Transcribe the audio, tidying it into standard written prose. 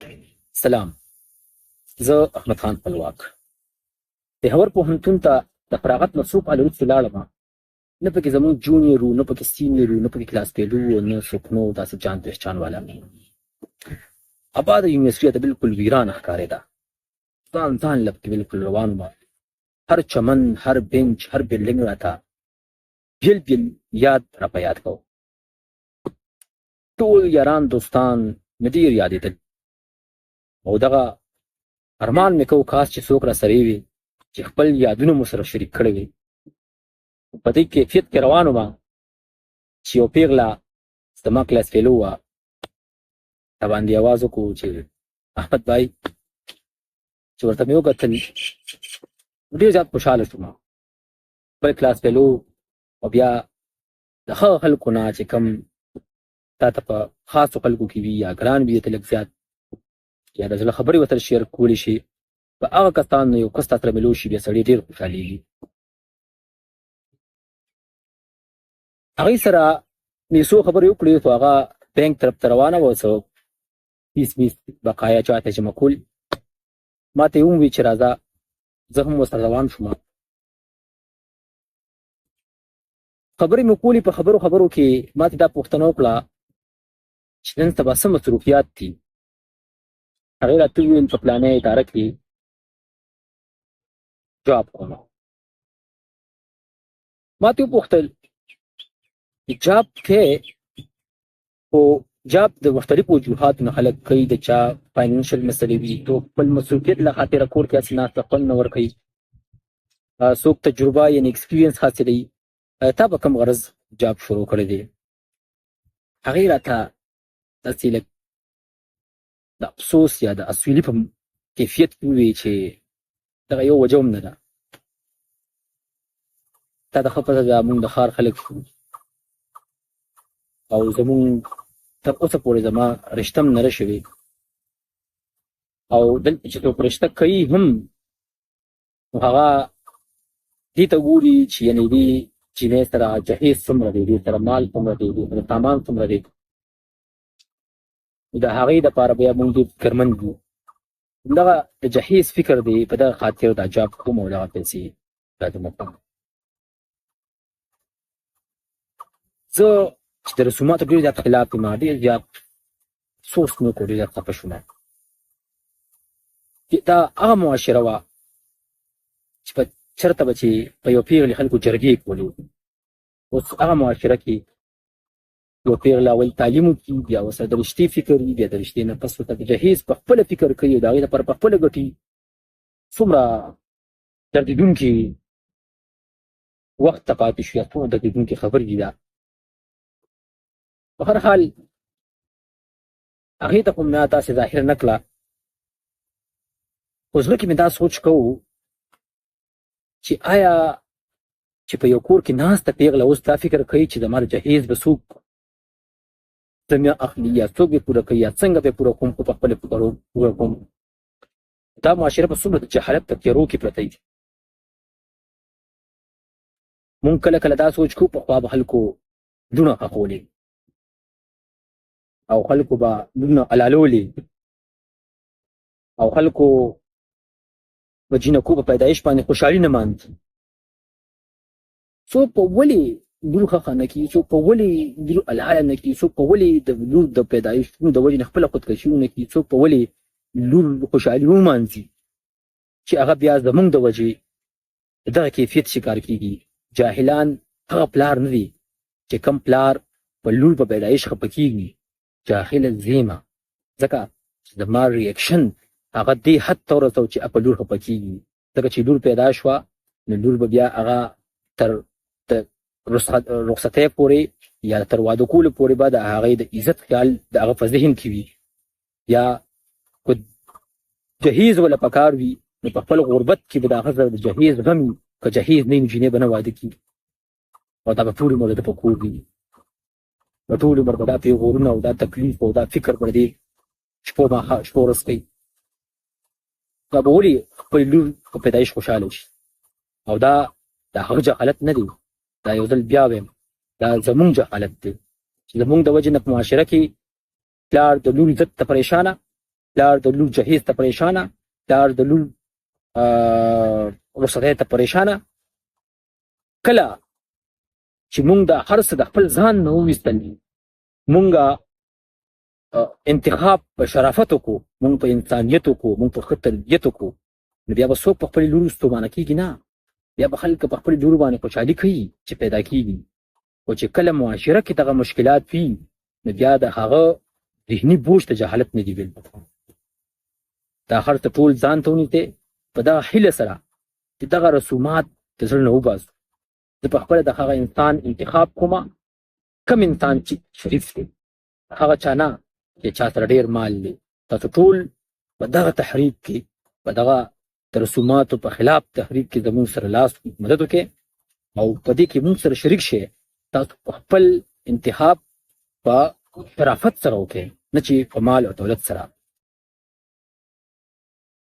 سلام، زه احمد خان خپلواک پېښور پوهنتون ته د فراغت نه څو کاله وروسته لاړم. نه پکې زموږ جونیور وو، نه پکې سینیور وو، نه پکې کلاس فیلو وو، نه څوک نو داسې جان پهچان والا. اباده یونیورسټي ته بالکل ویرانه ښکارېده. ځان له پکې بالکل روان وم. هر چمن، هر بنچ، هر بلډینګ راته بیل یاد را په یاد کو. ټول یاران دوستان مې ډېر یادېدل او دغه ارمان مې کو کاش چې څوک راسره وي چې خپل یادونه مو سره شریک کړي وي. په دې کیفیت کې روان وم چې یو پیغله زما کلاس فیلو وه، را باندې اواز وکړو چې احمد بای، چې ورته مې وکتل ډېر زیات خوشحاله شوم. خپل کلاس فیلو او بیا د هغه خلکو نه چې کوم تا ته په خاصو خلکو کې وي یا ګران وي ته لږ زیات یا د زړه خبرې ورسره شیر کولی شي، په هغه کسانو یو کس تا سره ملو شي بیا سړی ډېر خوشحالېږي. هغې سره مې څو خبرې وکړې خو هغه بینک طرف ته روانه وه، څه فیس بقایا چا ته جمع کول. ما ته یې وویل چې راځه، زه هم ورسره روان شوم. خبرې مې کولې، په خبرو کې ما ته دا پوښتنه وکړه چې نن سبا څه مصروفیات دي. هغې راته وویل په فلانۍ اداره کې جاب کوم. ما ته وپوښتل جاب کې، خو جاب د مختلفو وجوهاتو نه خلک کوي، د چا فاینانشل مسلې وي، څوک خپل مصروفیت له خاطره کور کې هسې ناسته خوند نه ورکوي، څوک تجربه یعنې اکسپیرینس حاصلوي. تا به کوم غرض جاب شروع کړی دی؟ هغې راته داسې لږ د افسوس یا د اسویلي په کیفیت کې وویل چې دغه یو وجه هم نه ده. تا د ښه پته ده موږ د ښار خلک شو او زموږ تر اوسه پورې زما رشته هم نره شوې، او دلته چې څوک رشته کوي هم نو هغه دې ته ګوري چې یعنې دې جینۍ سره جهیز څومره دی، دې سره مال څومره دی، دې سره سامان څومره دی. د هغې دپاره بیا موږ ډېر فکرمند یو. همدغه د جهیز فکر دی، په دغه خاطر دا جاب کوم او دغه پیسې دا جمع کوم. زه چې د رسوماتو ډېر زیات خلاف یم، ډېر زیات افسوس مې وکړو، ډېر زیات خفه شوم. دا هغه معاشره وه چې په چېرته به چې په یو پېغلې خلکو جرګې کولې. اوس هغه معاشره کې یو پیغله اول تعلیم وکړي، بیا ورسره د رشتې فکر وي، بیا د رشتې نه پس ورته د جهیز په خپله فکر کوي او د هغې لپاره په خپله ګټي. څومره دردېدونکي وخت ته پاتې شو یا څومره دردېدونکې خبرې دي دا. په هر حال هغې ته خو ما داسې ظاهر نه کړه، خو زړه کې مې دا سوچ کوو چې آیا چې په یو کور کې ناسته پیغله اوس دا فکر کوي چې زما د جهیز به څوک زمیا اخلي یا څوک به پوره کوي یا څنګه به پوره کوم، خو په خپله پوره کوم. دا معاشره په څومره د جهالت په تیارو کې پرته وي. مونږ کله دا سوچ کوو پخوا به خلکو لوڼه ښخولې او خلکو به لوڼه حلالولې او خلکو به جینکو په پیدایش باندې خوشحالي نه ماند. څوک په ولې لور ښخه نه کړي، څوک په ولې لور حلاله نه کړي، څوک په ولې د لور د پیدایشونو د وجې نه خپله خودکشي ونه کړي، څوک په ولې لور خوشحالي ومانځي چې هغه بیا زموږ د وجې دغه کیفیت شکار کېږي. جاهلان هغه پلار نه دي چې کم پلار په لور په پیدایش خفه کېږي. جاهله زیمه، ځکه چې زما ریاکشن هغه دې حد ته ورسو چې په لور خفه کېږي، ځکه چې لور پیدا شوه نو لور به بیا هغه تر رخصتۍ پورې یا تر واده کولو پورې به د هغې د عزت خیال د هغه په ذهن کې وي. یا که جهیز وله پکار وي نو په خپل غربت کې به د هغه سره د جهیز غم وي، که جهیز نه وي نو جینۍ به نه واده کېږي او دا به ټول عمر د په کور وي، به ټول عمر به دا پیغورونه او دا تکلیف او دا فکر به دې شپو ورځ کوي. دا به ولې خپل لور په پیدایش خوشحاله شي؟ او دا د هغه جهالت نه دی، دا یو ځل بیا وایم دا زموږ جهالت دی چې زموږ د وجې نه په معاشره کې پلار د لور عزت ته پریشانه پلار د لور جهیز ته پریشانه، پلار د لور رخصتۍ ته پریشانه. کله چې مونږ د هر څه د خپل ځان نه وویستل، مونږ انتخاب په شرافت وکړو، مونږ په انسانیت وکړو، مونږ په ښه تربیت وکړو، نو بیا به څوک په خپلې لورو ستومانه کېږي نه. بیا به خلک په خپلې لورو باندې خوشحالي کوي چې پیدا کېږي. خو چې کله معاشره کې دغه مشکلات وي، نو بیا د هغه ذهني بوج د جهالت نه دي بېل. دا هر څه ټول ځان ته ونیسئ په دغه هیله سره چې دغه رسومات د زړه نه وباسو. زه په خپله د هغه انسان انتخاب کومه، کم انسان چې شریف دی، هغه چا نه چې چا سره ډېر مال دی. تاسو ټول په دغه تحریک کې، په دغه د رسوماتو په خلاف تحریک کې زموږ سره لاس مدد وکړئ او په دې کې موږ سره شریک شئ. تاسو خپل انتخاب په شرافت سره وکړئ، نه چې په مال او دولت سره.